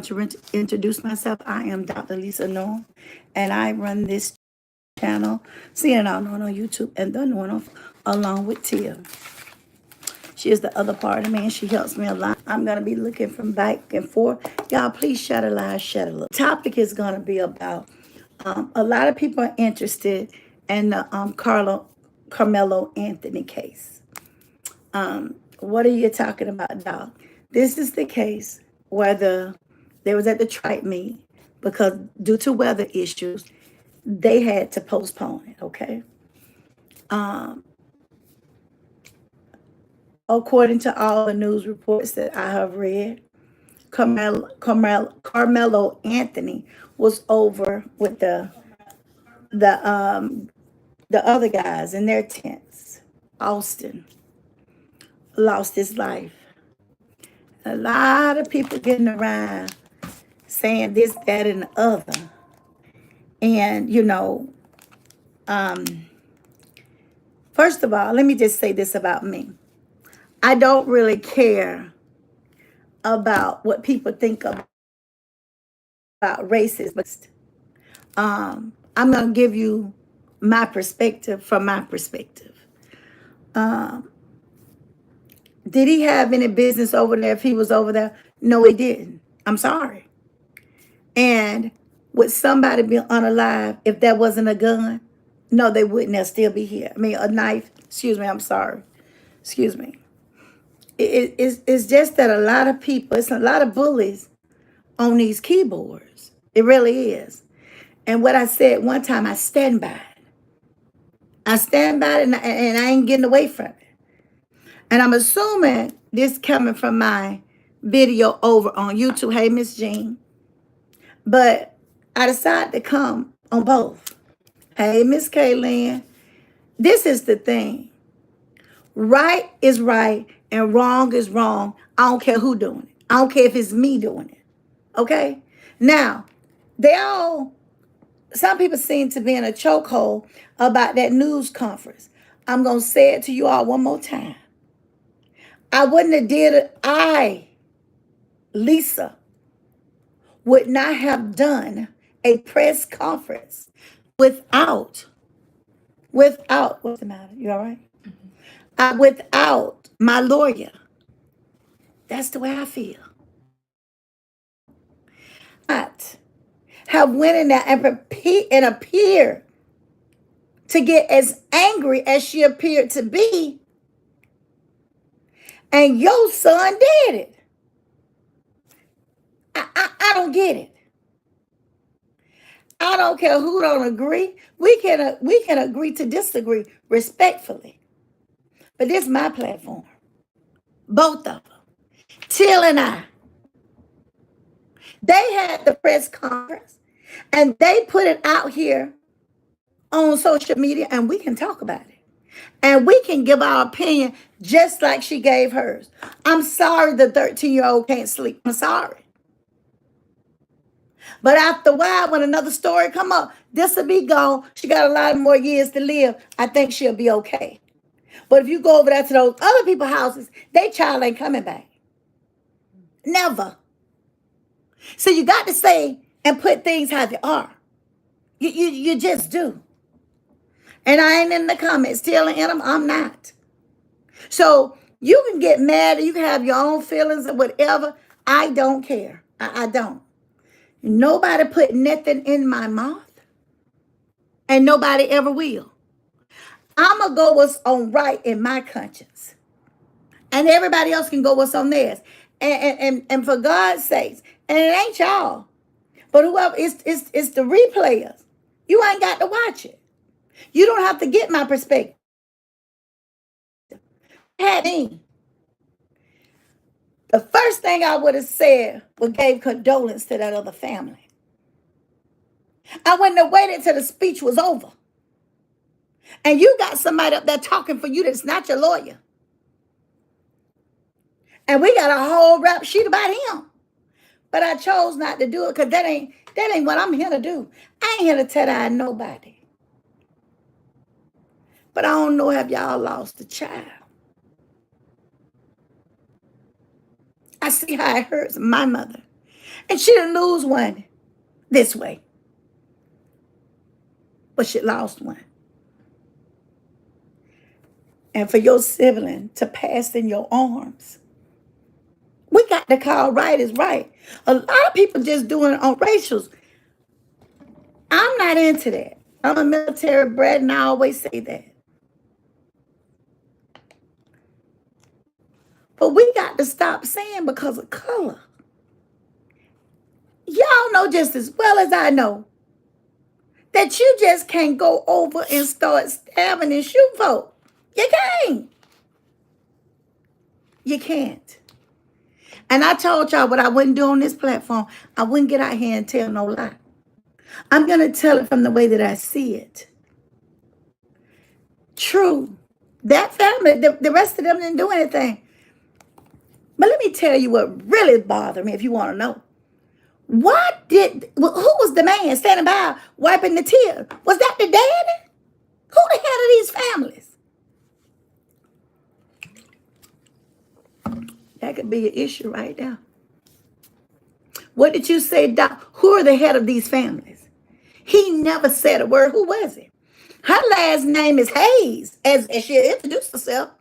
to introduce myself. I am Dr. Lisa Norm, and I run this channel, seeing it all known on YouTube, and the Norm along with Tia. She is the other part of me, and she helps me a lot. I'm going to be looking from back and forth. Y'all, please share the live, share the look. Topic is going to be about a lot of people are interested in the Carmelo Anthony case. What are you talking about, dog? This is the case where they was at the track meet because due to weather issues, they had to postpone it, okay? According to all the news reports that I have read, Carmelo Anthony was over with the other guys in their tents. Austin lost his life. A lot of people getting around saying this, that, and the other. And, first of all, let me just say this about me. I don't really care about what people think about racism. I'm going to give you my perspective from my perspective. Did he have any business over there if he was over there? No, he didn't. I'm sorry. And would somebody be unalive if that wasn't a gun? No, they wouldn't. They'll still be here. I mean, a knife. Excuse me. I'm sorry. Excuse me. It's just that a lot of people, it's a lot of bullies on these keyboards. It really is. And what I said one time, I stand by it. I stand by it, and I ain't getting away from it. And I'm assuming this coming from my video over on YouTube. Hey, Miss Jean. But I decided to come on both. Hey, Miss Kaylin. This is the thing. Right is right and wrong is wrong. I don't care who doing it. I don't care if it's me doing it. Okay? Now, some people seem to be in a chokehold about that news conference. I'm going to say it to you all one more time. I wouldn't have did it. Lisa, would not have done a press conference without, what's the matter? You all right? Without my lawyer. That's the way I feel. Not have went in there and appeared to get as angry as she appeared to be, and your son did it. I don't get it. I don't care who don't agree. We can agree to disagree respectfully. But this is my platform. Both of them. Till and I. They had the press conference and they put it out here on social media, and we can talk about it. And we can give our opinion just like she gave hers. I'm sorry the 13-year-old can't sleep. I'm sorry. But after a while, when another story come up, this will be gone. She got a lot more years to live. I think she'll be okay. But if you go over there to those other people's houses, their child ain't coming back. Never. So you got to say and put things how they are. You just do. And I ain't in the comments stealing in them. I'm not. So you can get mad. You can have your own feelings or whatever. I don't care. I don't. Nobody put nothing in my mouth. And nobody ever will. I'm going to go what's on right in my conscience. And everybody else can go what's on theirs. And for God's sakes, and it ain't y'all, but whoever, it's the replayers. You ain't got to watch it. You don't have to get my perspective. Had me. The first thing I would have said was gave condolence to that other family. I wouldn't have waited till the speech was over. And you got somebody up there talking for you that's not your lawyer. And we got a whole rap sheet about him. But I chose not to do it because that ain't what I'm here to do. I ain't here to tell nobody. But I don't know if y'all lost a child. I see how it hurts my mother. And she didn't lose one this way, but she lost one. And for your sibling to pass in your arms, we got to call right is right. A lot of people just doing it on racials. I'm not into that. I'm a military brat, and I always say that. But we got to stop saying because of color. Y'all know just as well as I know that you just can't go over and start stabbing and shoot folk. You can't. You can't. And I told y'all what I wouldn't do on this platform. I wouldn't get out here and tell no lie. I'm going to tell it from the way that I see it. True. That family, the rest of them didn't do anything. But let me tell you what really bothered me if you want to know. Who was the man standing by wiping the tears? Was that the daddy? Who the head of these families? That could be an issue right now. What did you say, Doc? Who are the head of these families? He never said a word. Who was it? Her last name is Hayes, as she introduced herself.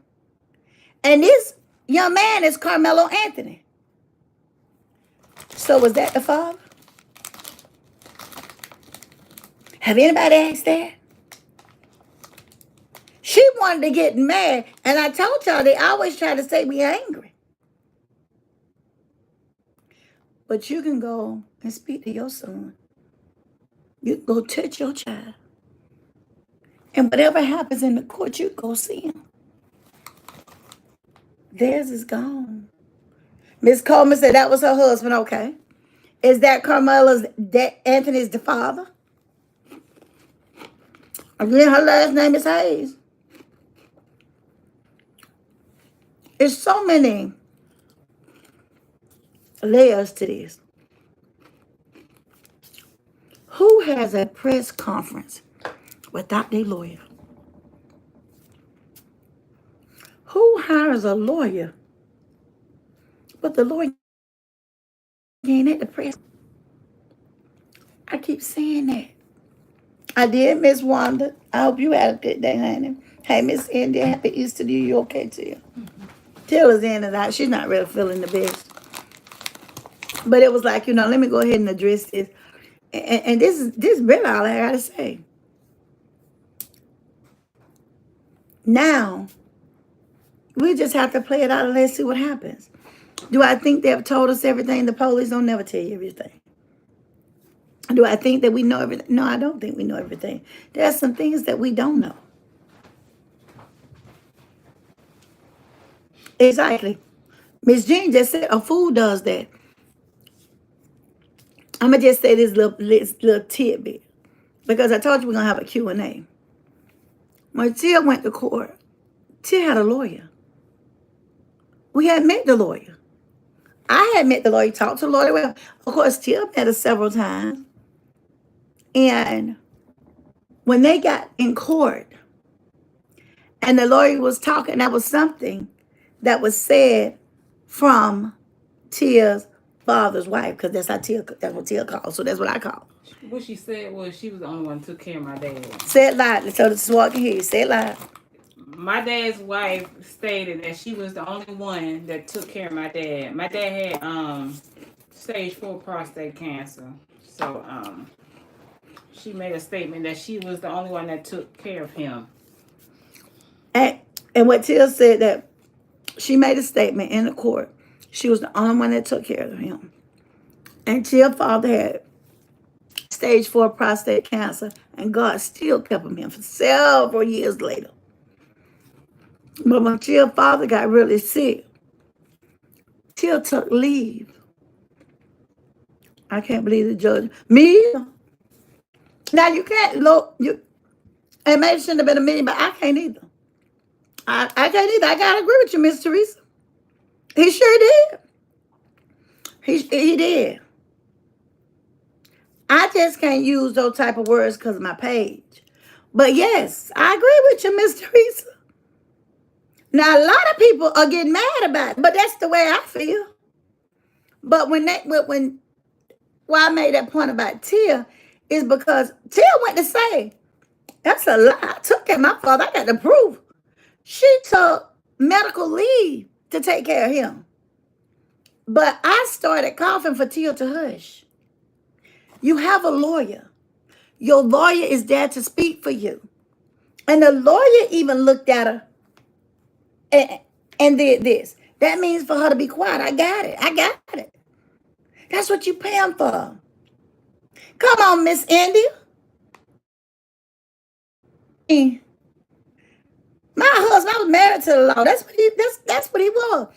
And this young man is Carmelo Anthony. So was that the father? Have anybody asked that? She wanted to get mad. And I told y'all they always try to say we angry. But you can go and speak to your son. You can go touch your child. And whatever happens in the court, you go see him. Theirs is gone. Miss Coleman said that was her husband. Okay. Is that Carmelo's, Anthony's the father? Again, her last name is Hayes. There's so many layers to this. Who has a press conference without their lawyer? Who hires a lawyer, but the lawyer ain't at the press? I keep saying that. I did, Miss Wanda. I hope you had a good day, honey. Hey, Miss India, happy Easter to you. You okay, Tia? Tia's in and out. She's not really feeling the best. But it was like, let me go ahead and address this. And this is really all I got to say. Now, we just have to play it out and let's see what happens. Do I think they've told us everything? The police don't never tell you everything. Do I think that we know everything? No, I don't think we know everything. There are some things that we don't know. Exactly. Miss Jean just said a fool does that. I'm going to just say this little tidbit. Because I told you we're going to have a Q&A. When Tia went to court, Tia had a lawyer. We had met the lawyer. I had met the lawyer, talked to the lawyer. Well, of course, Tia met her several times. And when they got in court and the lawyer was talking, that was something that was said from Tia's father's wife, because that's what Tia called. So that's what I call. What she said was she was the only one who took care of my dad. Say it loudly so the SWAT can hear you. Say it loud. My dad's wife stated that she was the only one that took care of my dad. My dad had stage 4 prostate cancer. So she made a statement that she was the only one that took care of him. And what Tia said, that she made a statement in the court. She was the only one that took care of him. And Tia's father had stage 4 prostate cancer, and God still kept him in for several years later. But when Tia's father got really sick, Tia took leave. I can't believe the judge. Me either. Now you can't look. It may shouldn't have been a million, but I can't either. I can't either. I gotta agree with you, Miss Teresa. He sure did. He did. I just can't use those type of words because of my page. But yes, I agree with you, Miss Teresa. Now, a lot of people are getting mad about it, but that's the way I feel. But when why I made that point about Tia is because Tia went to say, that's a lie. I took care of my father. I got the proof. She took medical leave to take care of him. But I started coughing for Tia to hush. You have a lawyer. Your lawyer is there to speak for you. And the lawyer even looked at her and did this. That means for her to be quiet. I got it. I got it. That's what you paying for. Come on, Miss India. My husband, I was married to the law. That's what he was.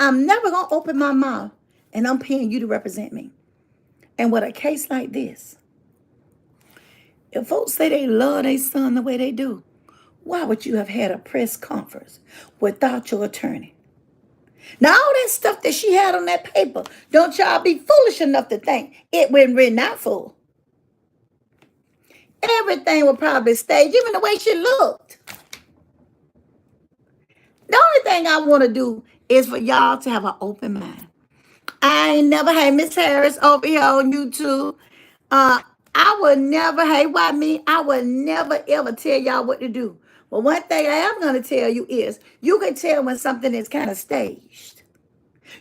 I'm never gonna open my mouth, and I'm paying you to represent me. And with a case like this, if folks say they love their son the way they do, why would you have had a press conference without your attorney? Now, all that stuff that she had on that paper, don't y'all be foolish enough to think it wasn't written out for. Everything was probably staged, even the way she looked. The only thing I want to do is for y'all to have an open mind. I ain't never had Miss Harris over here on YouTube. I would never, hey, why me? I would never ever tell y'all what to do. But one thing I am going to tell you is you can tell when something is kind of staged.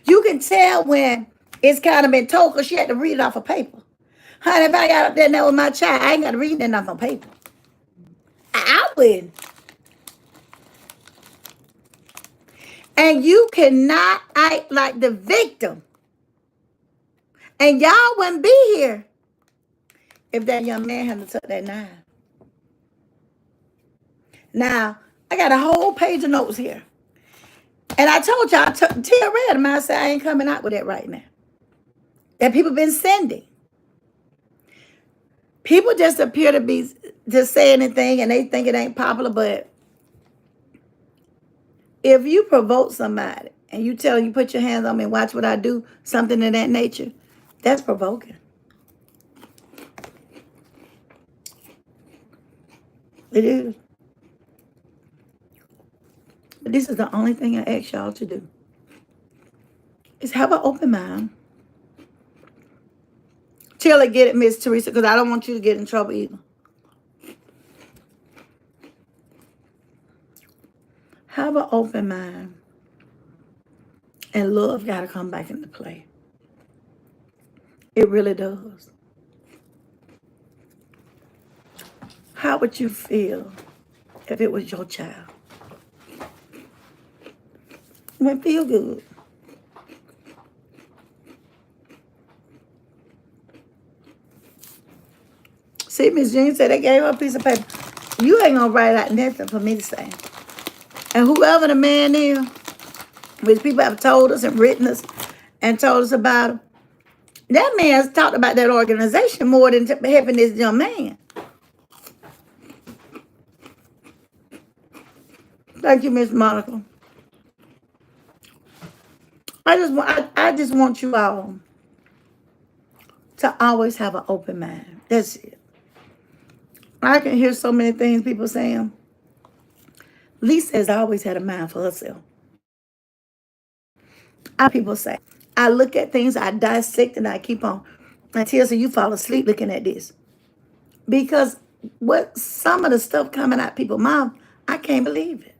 You can tell when it's kind of been told because she had to read it off of paper. Honey, if I got up there now with my child, I ain't got to read that off of paper. I wouldn't. And you cannot act like the victim. And y'all wouldn't be here if that young man hadn't took that knife. Now, I got a whole page of notes here. And I told y'all, Tia read them. I said, I ain't coming out with that right now. That people been sending. People just appear to be just saying anything and they think it ain't popular, but if you provoke somebody and you tell them, you put your hands on me and watch what I do, something of that nature, that's provoking. It is. But this is the only thing I ask y'all to do. Is have an open mind. Till I get it, Miss Teresa, because I don't want you to get in trouble either. Have an open mind. And love got to come back into play. It really does. How would you feel if it was your child? It would feel good. See, Miss Jean said they gave her a piece of paper. You ain't gonna write out nothing for me to say. And whoever the man is, which people have told us and written us and told us about him, that man's talked about that organization more than helping this young man. Thank you, Miss Monica. I just want you all to always have an open mind. That's it. I can hear so many things people saying. Lisa has always had a mind for herself. People say, I look at things, I dissect, and I keep on. Until so you fall asleep looking at this. Because what some of the stuff coming out people's mouth, I can't believe it.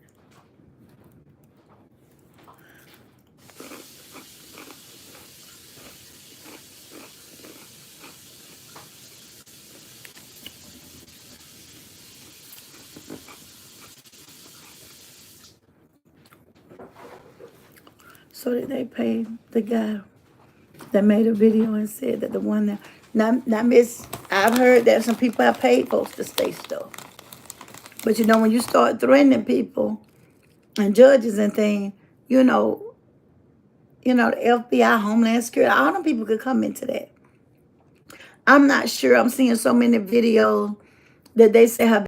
So did they pay the guy that made a video and said that the one that now Miss, I've heard that some people have paid folks to say stuff. But you know, when you start threatening people and judges and things, you know, the FBI, Homeland Security, all them people could come into that. I'm not sure. I'm seeing so many videos that they say have